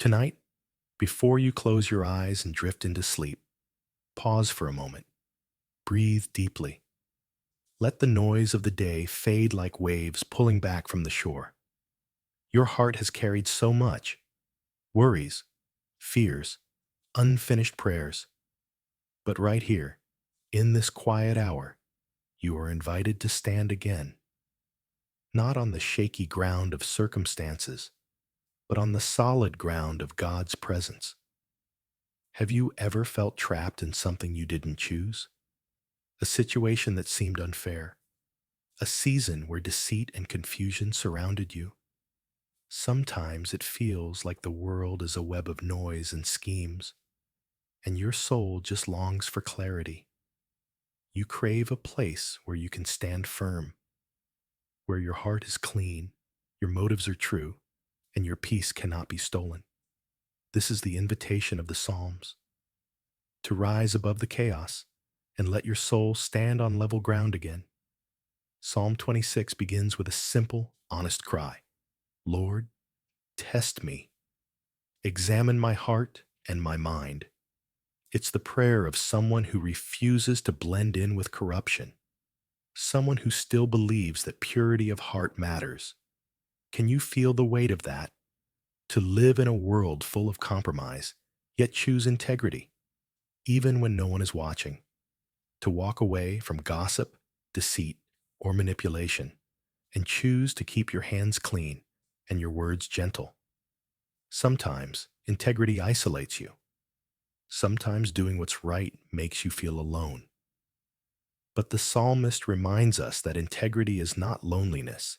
Tonight, before you close your eyes and drift into sleep, pause for a moment. Breathe deeply. Let the noise of the day fade like waves pulling back from the shore. Your heart has carried so much: worries, fears, unfinished prayers. But right here, in this quiet hour, you are invited to stand again, not on the shaky ground of circumstances, but on the solid ground of God's presence. Have you ever felt trapped in something you didn't choose? A situation that seemed unfair? A season where deceit and confusion surrounded you? Sometimes it feels like the world is a web of noise and schemes, and your soul just longs for clarity. You crave a place where you can stand firm, where your heart is clean, your motives are true, and your peace cannot be stolen. This is the invitation of the Psalms: to rise above the chaos and let your soul stand on level ground again. Psalm 26 begins with a simple, honest cry: Lord, test me. Examine my heart and my mind. It's the prayer of someone who refuses to blend in with corruption, someone who still believes that purity of heart matters. Can you feel the weight of that? To live in a world full of compromise, yet choose integrity, even when no one is watching. To walk away from gossip, deceit, or manipulation, and choose to keep your hands clean and your words gentle. Sometimes integrity isolates you. Sometimes doing what's right makes you feel alone. But the psalmist reminds us that integrity is not loneliness.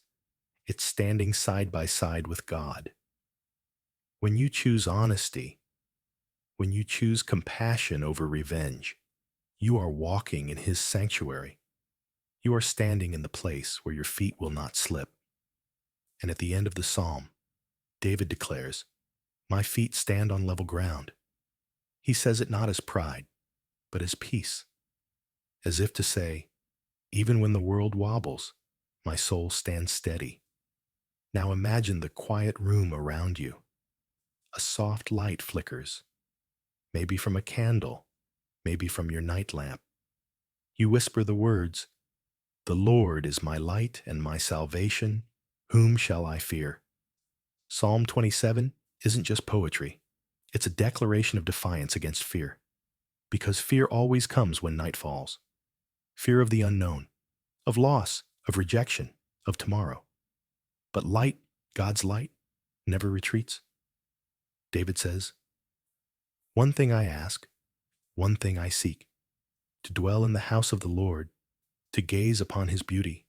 It's standing side by side with God. When you choose honesty, when you choose compassion over revenge, you are walking in His sanctuary. You are standing in the place where your feet will not slip. And at the end of the psalm, David declares, "My feet stand on level ground." He says it not as pride, but as peace, as if to say, even when the world wobbles, my soul stands steady. Now imagine the quiet room around you. A soft light flickers, maybe from a candle, maybe from your night lamp. You whisper the words, "The Lord is my light and my salvation. Whom shall I fear?" Psalm 27 isn't just poetry. It's a declaration of defiance against fear. Because fear always comes when night falls. Fear of the unknown, of loss, of rejection, of tomorrow. But light, God's light, never retreats. David says, "One thing I ask, one thing I seek, to dwell in the house of the Lord, to gaze upon His beauty."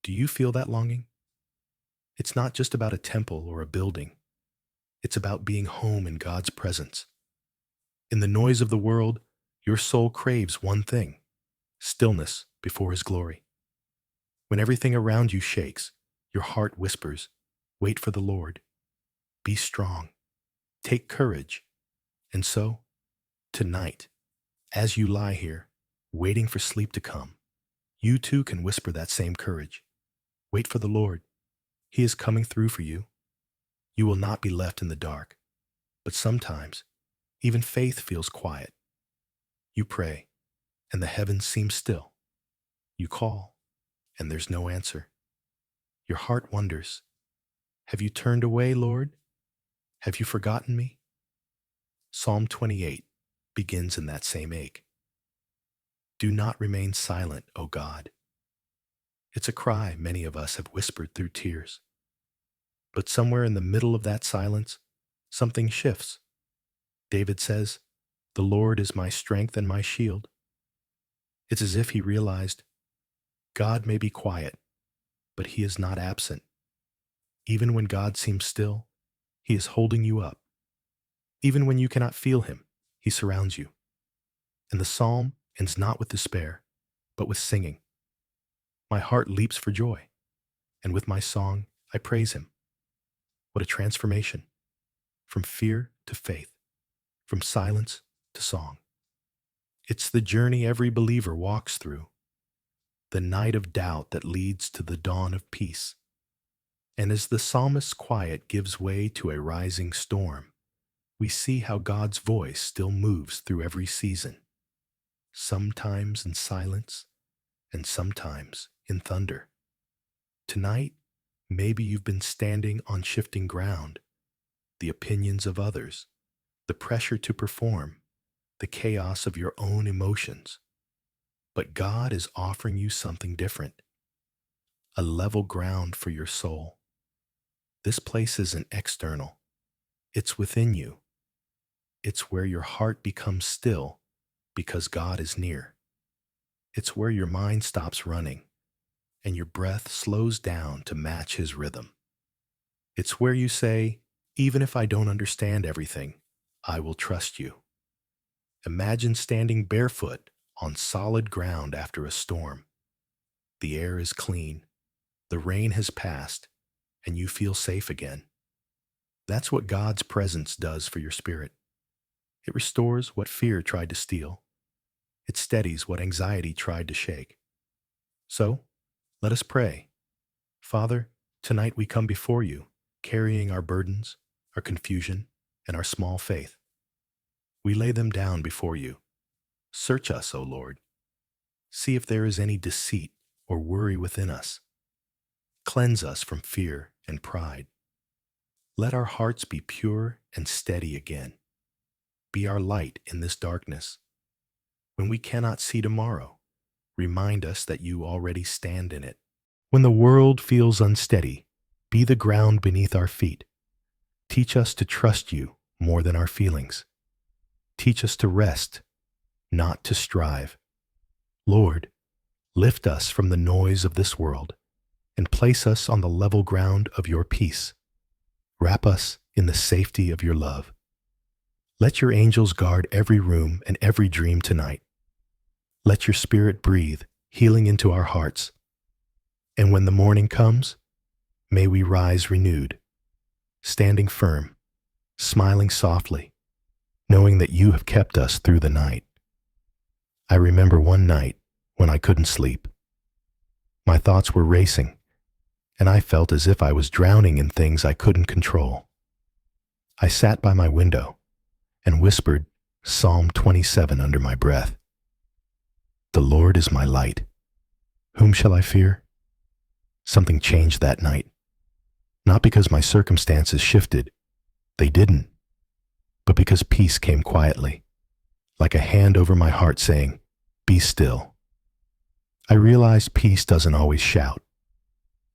Do you feel that longing? It's not just about a temple or a building. It's about being home in God's presence. In the noise of the world, your soul craves one thing: stillness before His glory. When everything around you shakes, your heart whispers, "Wait for the Lord. Be strong. Take courage." And so, tonight, as you lie here, waiting for sleep to come, you too can whisper that same courage. Wait for the Lord. He is coming through for you. You will not be left in the dark. But sometimes, even faith feels quiet. You pray, and the heavens seem still. You call, and there's no answer. Your heart wonders, have you turned away, Lord? Have you forgotten me? Psalm 28 begins in that same ache. Do not remain silent, O God. It's a cry many of us have whispered through tears. But somewhere in the middle of that silence, something shifts. David says, "The Lord is my strength and my shield." It's as if he realized, God may be quiet, but He is not absent. Even when God seems still, He is holding you up. Even when you cannot feel Him, He surrounds you. And the psalm ends not with despair, but with singing. My heart leaps for joy, and with my song I praise Him. What a transformation! From fear to faith, from silence to song. It's the journey every believer walks through, the night of doubt that leads to the dawn of peace. And as the psalmist's quiet gives way to a rising storm, we see how God's voice still moves through every season, sometimes in silence and sometimes in thunder. Tonight, maybe you've been standing on shifting ground, the opinions of others, the pressure to perform, the chaos of your own emotions. But God is offering you something different, a level ground for your soul. This place isn't external, it's within you. It's where your heart becomes still because God is near. It's where your mind stops running and your breath slows down to match His rhythm. It's where you say, even if I don't understand everything, I will trust you. Imagine standing barefoot on solid ground after a storm. The air is clean, the rain has passed, and you feel safe again. That's what God's presence does for your spirit. It restores what fear tried to steal. It steadies what anxiety tried to shake. So, let us pray. Father, tonight we come before you, carrying our burdens, our confusion, and our small faith. We lay them down before you. Search us, O Lord. See if there is any deceit or worry within us. Cleanse us from fear and pride. Let our hearts be pure and steady again. Be our light in this darkness. When we cannot see tomorrow, remind us that you already stand in it. When the world feels unsteady, be the ground beneath our feet. Teach us to trust you more than our feelings. Teach us to rest, not to strive. Lord, lift us from the noise of this world and place us on the level ground of your peace. Wrap us in the safety of your love. Let your angels guard every room and every dream tonight. Let your Spirit breathe healing into our hearts. And when the morning comes, may we rise renewed, standing firm, smiling softly, knowing that you have kept us through the night. I remember one night when I couldn't sleep. My thoughts were racing, and I felt as if I was drowning in things I couldn't control. I sat by my window and whispered Psalm 27 under my breath. The Lord is my light. Whom shall I fear? Something changed that night. Not because my circumstances shifted. They didn't. But because peace came quietly, like a hand over my heart saying, be still. I realized peace doesn't always shout.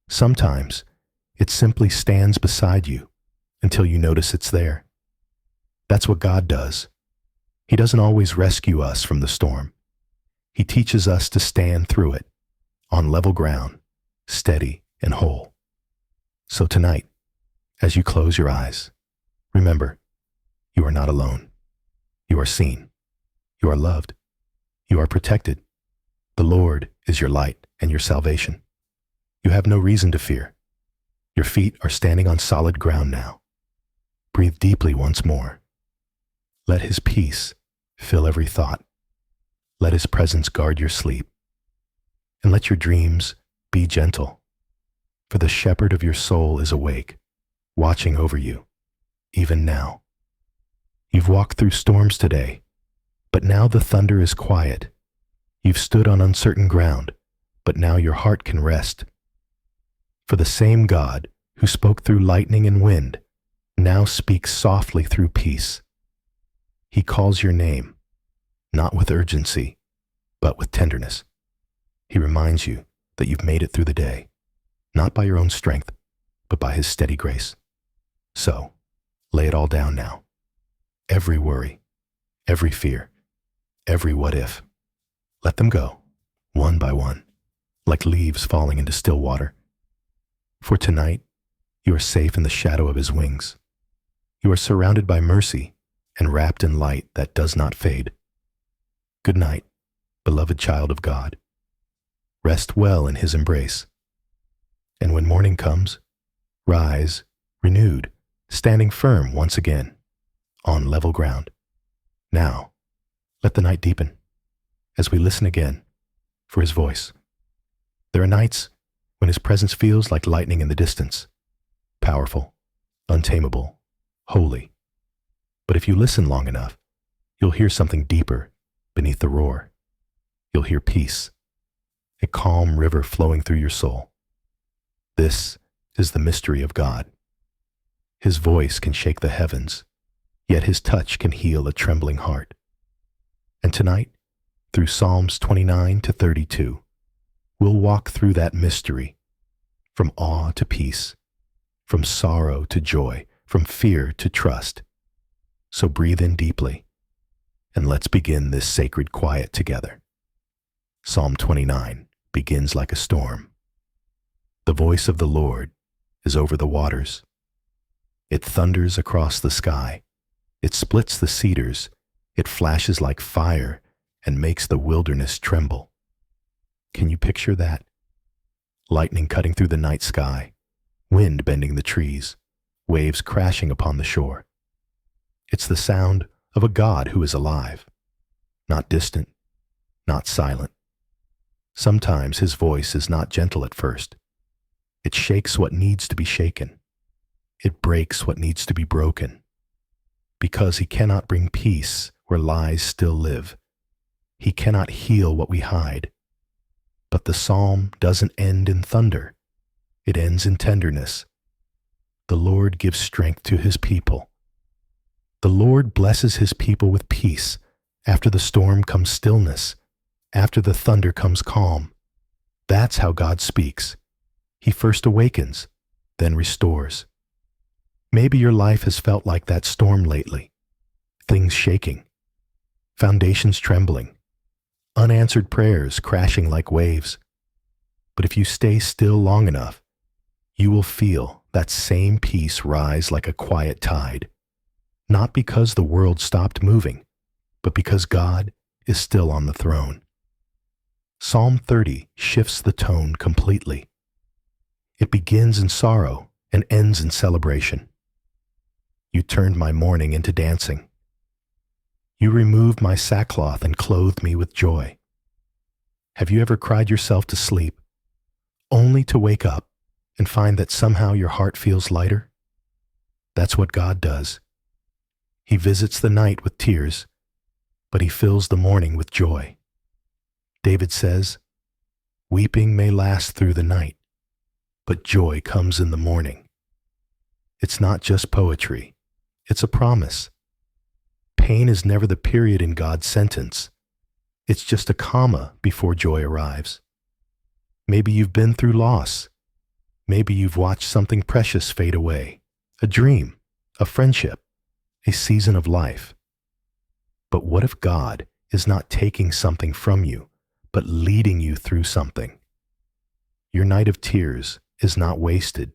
Sometimes it simply stands beside you until you notice it's there. That's what God does. He doesn't always rescue us from the storm. He teaches us to stand through it, on level ground, steady and whole. So tonight, as you close your eyes, remember, you are not alone. You are seen. You are loved. You are protected. The Lord is your light and your salvation. You have no reason to fear. Your feet are standing on solid ground now. Breathe deeply once more. Let His peace fill every thought. Let His presence guard your sleep. And let your dreams be gentle. For the shepherd of your soul is awake, watching over you, even now. You've walked through storms today, but now the thunder is quiet. You've stood on uncertain ground, but now your heart can rest. For the same God who spoke through lightning and wind now speaks softly through peace. He calls your name, not with urgency, but with tenderness. He reminds you that you've made it through the day, not by your own strength, but by His steady grace. So, lay it all down now. Every worry, every fear, every what if. Let them go, one by one, like leaves falling into still water. For tonight, you are safe in the shadow of His wings. You are surrounded by mercy and wrapped in light that does not fade. Good night, beloved child of God. Rest well in His embrace. And when morning comes, rise, renewed, standing firm once again, on level ground. Now, let the night deepen, as we listen again for His voice. There are nights when His presence feels like lightning in the distance, powerful, untamable, holy. But if you listen long enough, you'll hear something deeper beneath the roar. You'll hear peace, a calm river flowing through your soul. This is the mystery of God. His voice can shake the heavens, yet his touch can heal a trembling heart. And tonight, through Psalms 29 to 32, we'll walk through that mystery, from awe to peace, from sorrow to joy, from fear to trust. So breathe in deeply, and let's begin this sacred quiet together. Psalm 29 begins like a storm. The voice of the Lord is over the waters. It thunders across the sky. It splits the cedars. It flashes like fire and makes the wilderness tremble. Can you picture that? Lightning cutting through the night sky, wind bending the trees, waves crashing upon the shore. It's the sound of a God who is alive, not distant, not silent. Sometimes his voice is not gentle at first. It shakes what needs to be shaken. It breaks what needs to be broken. Because he cannot bring peace where lies still live. He cannot heal what we hide. But the psalm doesn't end in thunder. It ends in tenderness. The Lord gives strength to his people. The Lord blesses his people with peace. After the storm comes stillness. After the thunder comes calm. That's how God speaks. He first awakens, then restores. Maybe your life has felt like that storm lately. Things shaking, foundations trembling, unanswered prayers crashing like waves. But if you stay still long enough, you will feel that same peace rise like a quiet tide, not because the world stopped moving, but because God is still on the throne. Psalm 30 shifts the tone completely. It begins in sorrow and ends in celebration. You turned my mourning into dancing. You removed my sackcloth and clothed me with joy. Have you ever cried yourself to sleep, only to wake up and find that somehow your heart feels lighter? That's what God does. He visits the night with tears, but he fills the morning with joy. David says, "Weeping may last through the night, but joy comes in the morning." It's not just poetry, it's a promise. Pain is never the period in God's sentence. It's just a comma before joy arrives. Maybe you've been through loss. Maybe you've watched something precious fade away, a dream, a friendship, a season of life. But what if God is not taking something from you, but leading you through something? Your night of tears is not wasted.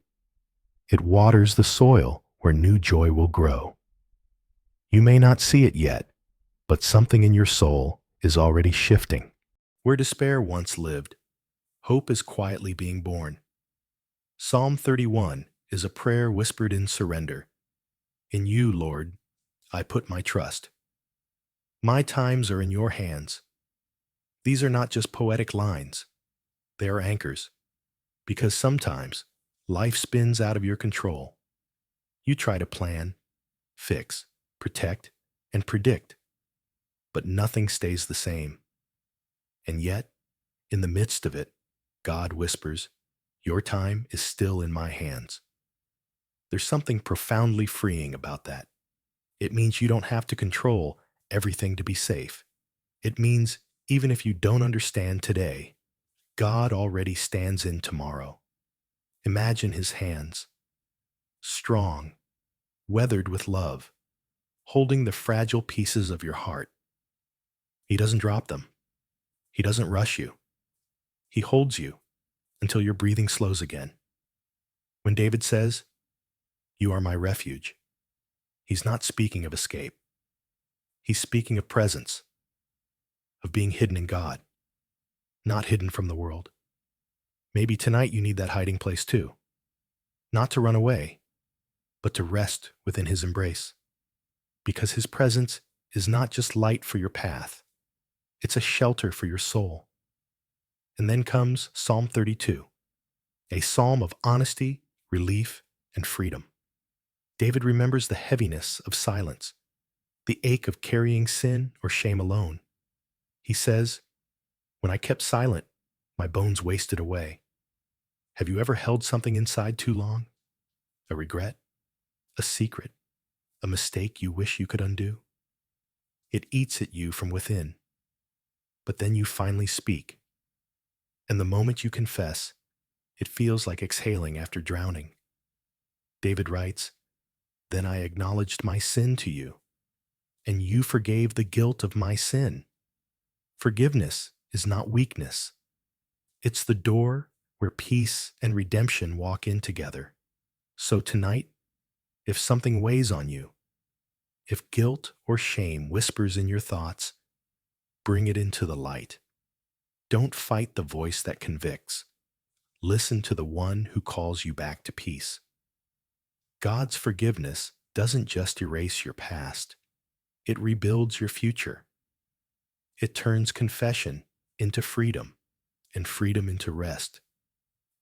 It waters the soil where new joy will grow. You may not see it yet, but something in your soul is already shifting. Where despair once lived, hope is quietly being born. Psalm 31 is a prayer whispered in surrender. In you, Lord, I put my trust. My times are in your hands. These are not just poetic lines. They are anchors. Because sometimes life spins out of your control. You try to plan, fix, protect, and predict, but nothing stays the same. And yet, in the midst of it, God whispers, "Your time is still in my hands." There's something profoundly freeing about that. It means you don't have to control everything to be safe. It means even if you don't understand today, God already stands in tomorrow. Imagine his hands, strong, weathered with love, holding the fragile pieces of your heart. He doesn't drop them. He doesn't rush you. He holds you until your breathing slows again. When David says, "You are my refuge," he's not speaking of escape. He's speaking of presence, of being hidden in God, not hidden from the world. Maybe tonight you need that hiding place too. Not to run away, but to rest within his embrace. Because his presence is not just light for your path, it's a shelter for your soul. And then comes Psalm 32, a psalm of honesty, relief, and freedom. David remembers the heaviness of silence, the ache of carrying sin or shame alone. He says, "When I kept silent, my bones wasted away." Have you ever held something inside too long? A regret? A secret? A mistake you wish you could undo? It eats at you from within, but then you finally speak. And the moment you confess, it feels like exhaling after drowning. David writes, "Then I acknowledged my sin to you, and you forgave the guilt of my sin." Forgiveness is not weakness. It's the door where peace and redemption walk in together. So tonight, if something weighs on you, if guilt or shame whispers in your thoughts, bring it into the light. Don't fight the voice that convicts. Listen to the one who calls you back to peace. God's forgiveness doesn't just erase your past, it rebuilds your future. It turns confession into freedom and freedom into rest.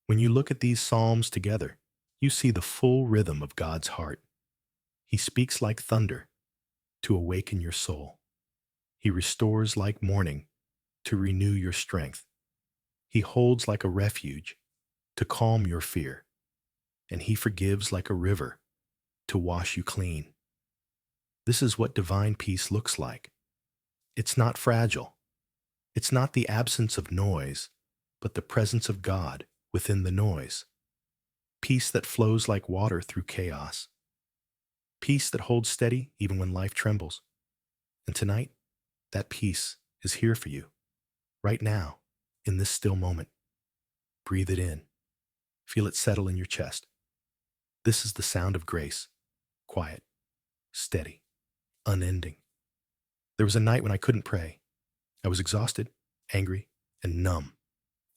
When you look at these Psalms together, you see the full rhythm of God's heart. He speaks like thunder to awaken your soul. He restores like morning to renew your strength. He holds like a refuge to calm your fear. And he forgives like a river to wash you clean. This is what divine peace looks like. It's not fragile. It's not the absence of noise, but the presence of God within the noise. Peace that flows like water through chaos. Peace that holds steady even when life trembles. And tonight, that peace is here for you, right now, in this still moment. Breathe it in. Feel it settle in your chest. This is the sound of grace, quiet, steady, unending. There was a night when I couldn't pray. I was exhausted, angry, and numb.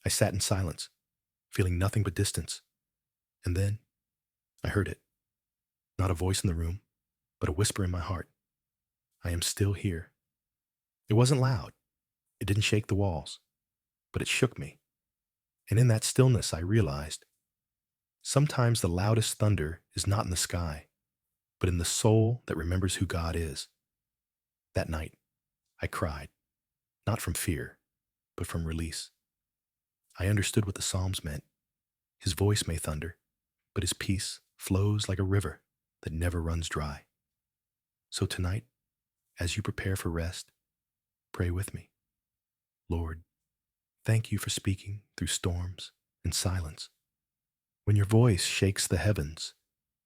I sat in silence, feeling nothing but distance. And then I heard it. Not a voice in the room, but a whisper in my heart. I am still here. It wasn't loud. It didn't shake the walls, but it shook me. And in that stillness, I realized sometimes the loudest thunder is not in the sky, but in the soul that remembers who God is. That night, I cried, not from fear, but from release. I understood what the Psalms meant. His voice may thunder, but his peace flows like a river that never runs dry. So tonight, as you prepare for rest, pray with me. Lord, thank you for speaking through storms and silence. When your voice shakes the heavens,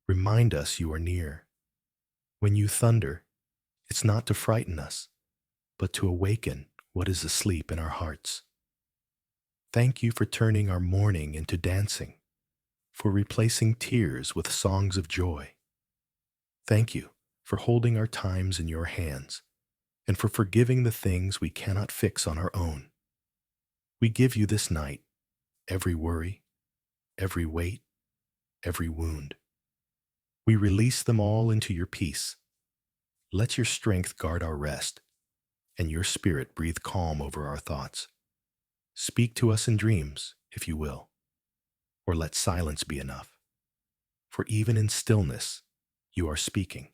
remind us you are near. When you thunder, it's not to frighten us, but to awaken what is asleep in our hearts. Thank you for turning our mourning into dancing, for replacing tears with songs of joy. Thank you for holding our times in your hands, and for forgiving the things we cannot fix on our own. We give you this night every worry, every weight, every wound. We release them all into your peace. Let your strength guard our rest, and your spirit breathe calm over our thoughts. Speak to us in dreams, if you will, or let silence be enough. For even in stillness, you are speaking.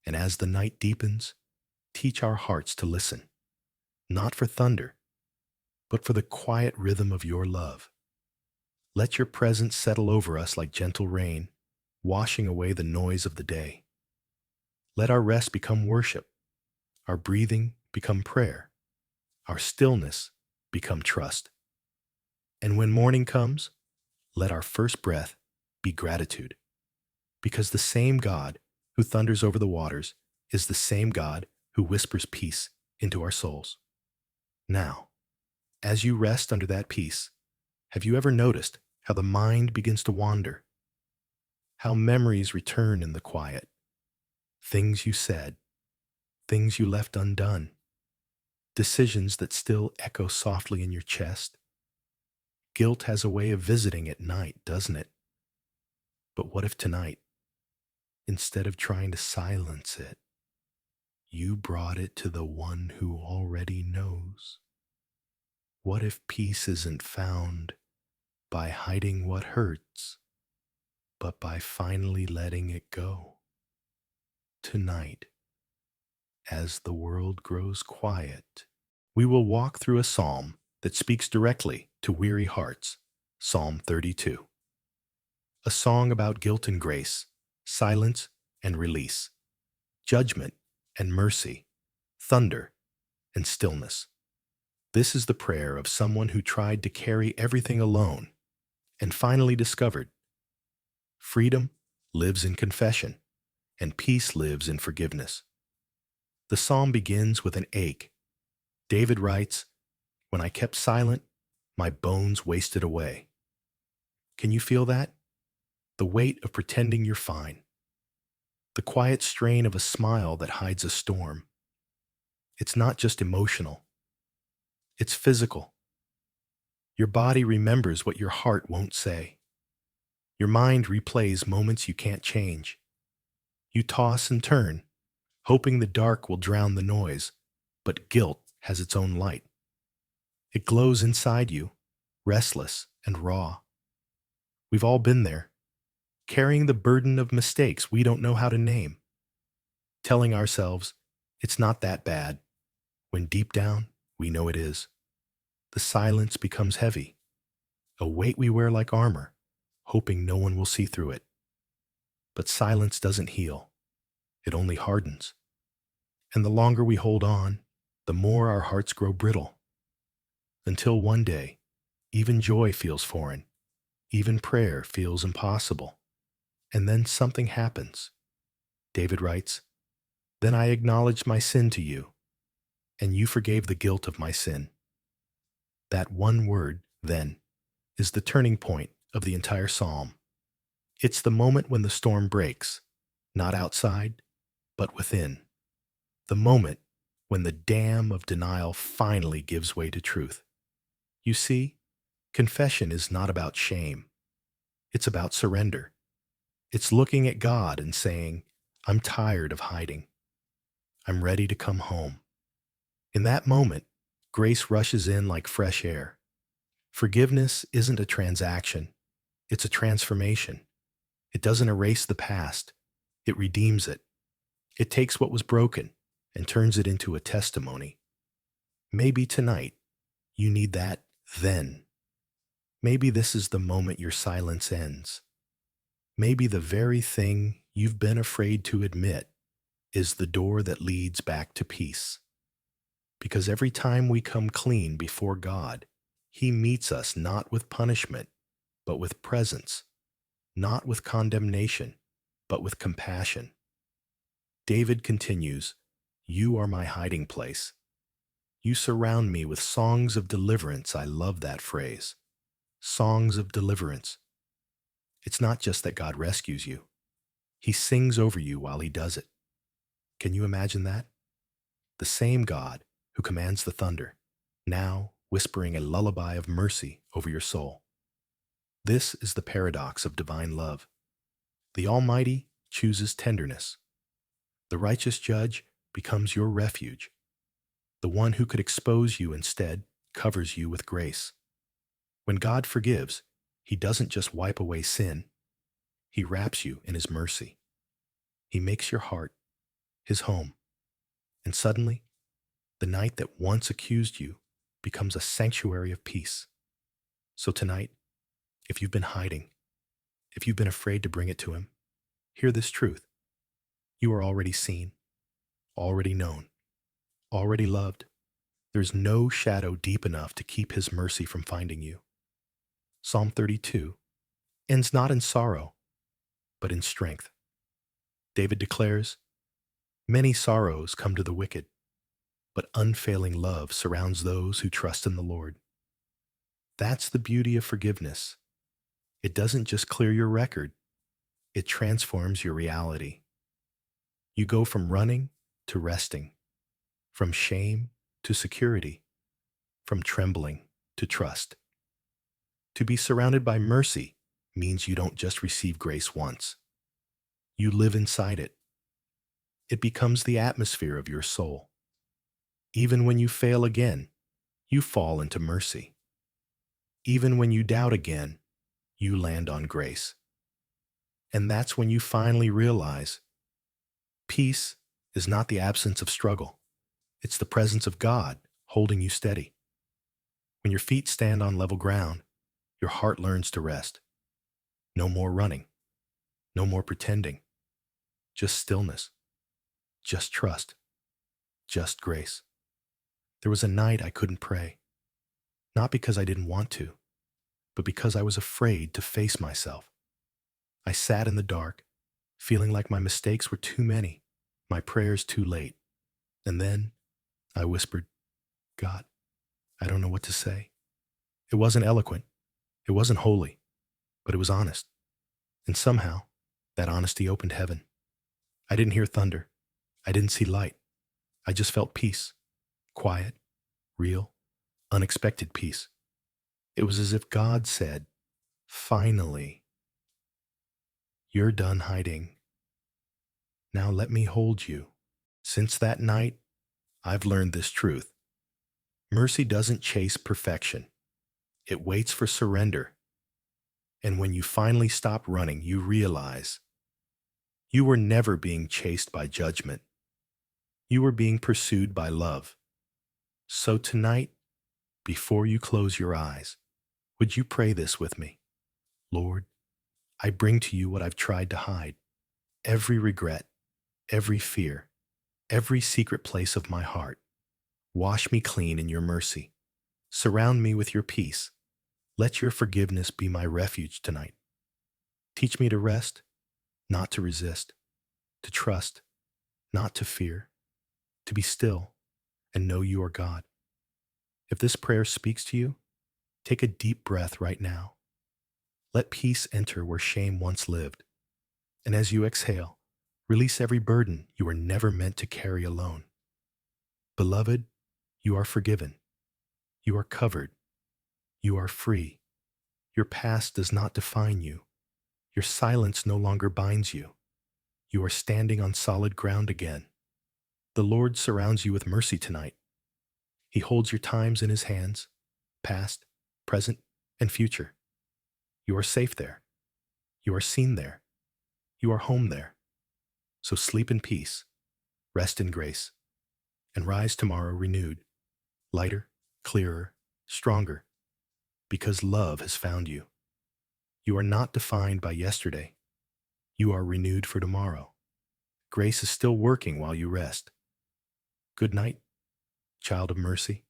And as the night deepens, teach our hearts to listen, not for thunder, but for the quiet rhythm of your love. Let your presence settle over us like gentle rain, washing away the noise of the day. Let our rest become worship, our breathing become prayer, our stillness become trust. And when morning comes, let our first breath be gratitude, because the same God who thunders over the waters is the same God who whispers peace into our souls. Now, as you rest under that peace, have you ever noticed how the mind begins to wander? How memories return in the quiet? Things you said, things you left undone, decisions that still echo softly in your chest. Guilt has a way of visiting at night, doesn't it? But what if tonight, instead of trying to silence it, you brought it to the one who already knows? What if peace isn't found by hiding what hurts, but by finally letting it go. Tonight, as the world grows quiet, we will walk through a psalm that speaks directly to weary hearts. Psalm 32. A song about guilt and grace, silence and release, judgment and mercy, thunder and stillness. This is the prayer of someone who tried to carry everything alone and finally discovered freedom lives in confession and peace lives in forgiveness. The psalm begins with an ache. David writes, "When I kept silent, my bones wasted away." Can you feel that? The weight of pretending you're fine. The quiet strain of a smile that hides a storm. It's not just emotional. It's physical. Your body remembers what your heart won't say. Your mind replays moments you can't change. You toss and turn, hoping the dark will drown the noise, but guilt has its own light. It glows inside you, restless and raw. We've all been there, carrying the burden of mistakes we don't know how to name, telling ourselves, it's not that bad, when deep down, we know it is. The silence becomes heavy, a weight we wear like armor, hoping no one will see through it. But silence doesn't heal. It only hardens. And the longer we hold on, the more our hearts grow brittle. Until one day, even joy feels foreign. Even prayer feels impossible. And then something happens. David writes, "Then I acknowledged my sin to you, and you forgave the guilt of my sin." That one word, then, is the turning point of the entire psalm. It's the moment when the storm breaks, not outside, but within. The moment when the dam of denial finally gives way to truth. You see, confession is not about shame. It's about surrender. It's looking at God and saying, I'm tired of hiding. I'm ready to come home. In that moment, grace rushes in like fresh air. Forgiveness isn't a transaction. It's a transformation. It doesn't erase the past. It redeems it. It takes what was broken and turns it into a testimony. Maybe tonight, you need that then. Maybe this is the moment your silence ends. Maybe the very thing you've been afraid to admit is the door that leads back to peace. Because every time we come clean before God, He meets us not with punishment, but with presence, not with condemnation, but with compassion. David continues, "You are my hiding place. You surround me with songs of deliverance." I love that phrase. Songs of deliverance. It's not just that God rescues you. He sings over you while He does it. Can you imagine that? The same God who commands the thunder, now whispering a lullaby of mercy over your soul. This is the paradox of divine love. The Almighty chooses tenderness. The righteous judge becomes your refuge. The one who could expose you instead covers you with grace. When God forgives, He doesn't just wipe away sin. He wraps you in His mercy. He makes your heart His home. And suddenly, the night that once accused you becomes a sanctuary of peace. So tonight, if you've been hiding, if you've been afraid to bring it to Him, hear this truth. You are already seen, already known, already loved. There's no shadow deep enough to keep His mercy from finding you. Psalm 32 ends not in sorrow, but in strength. David declares, "Many sorrows come to the wicked, but unfailing love surrounds those who trust in the Lord." That's the beauty of forgiveness. It doesn't just clear your record, it transforms your reality. You go from running to resting, from shame to security, from trembling to trust. To be surrounded by mercy means you don't just receive grace once. You live inside it. It becomes the atmosphere of your soul. Even when you fail again, you fall into mercy. Even when you doubt again, you land on grace. And that's when you finally realize peace is not the absence of struggle. It's the presence of God holding you steady. When your feet stand on level ground, your heart learns to rest. No more running, no more pretending, just stillness, just trust, just grace. There was a night I couldn't pray, not because I didn't want to, but because I was afraid to face myself. I sat in the dark, feeling like my mistakes were too many, my prayers too late. And then I whispered, God, I don't know what to say. It wasn't eloquent, it wasn't holy, but it was honest. And somehow, that honesty opened heaven. I didn't hear thunder. I didn't see light. I just felt peace. Quiet, real, unexpected peace. It was as if God said, finally, you're done hiding. Now let me hold you. Since that night, I've learned this truth. Mercy doesn't chase perfection. It waits for surrender. And when you finally stop running, you realize you were never being chased by judgment. You were being pursued by love. So tonight, before you close your eyes, would you pray this with me? Lord, I bring to you what I've tried to hide, every regret, every fear, every secret place of my heart. Wash me clean in your mercy. Surround me with your peace. Let your forgiveness be my refuge tonight. Teach me to rest, not to resist, to trust, not to fear, to be still and know you are God. If this prayer speaks to you, take a deep breath right now. Let peace enter where shame once lived. And as you exhale, release every burden you were never meant to carry alone. Beloved, you are forgiven. You are covered. You are free. Your past does not define you. Your silence no longer binds you. You are standing on solid ground again. The Lord surrounds you with mercy tonight. He holds your times in his hands, past, present, and future. You are safe there. You are seen there. You are home there. So sleep in peace, rest in grace, and rise tomorrow renewed, lighter, clearer, stronger, because love has found you. You are not defined by yesterday. You are renewed for tomorrow. Grace is still working while you rest. Good night, child of mercy.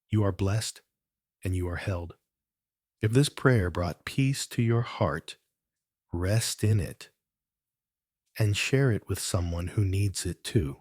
You are blessed and you are held. If this prayer brought peace to your heart, rest in it and share it with someone who needs it too.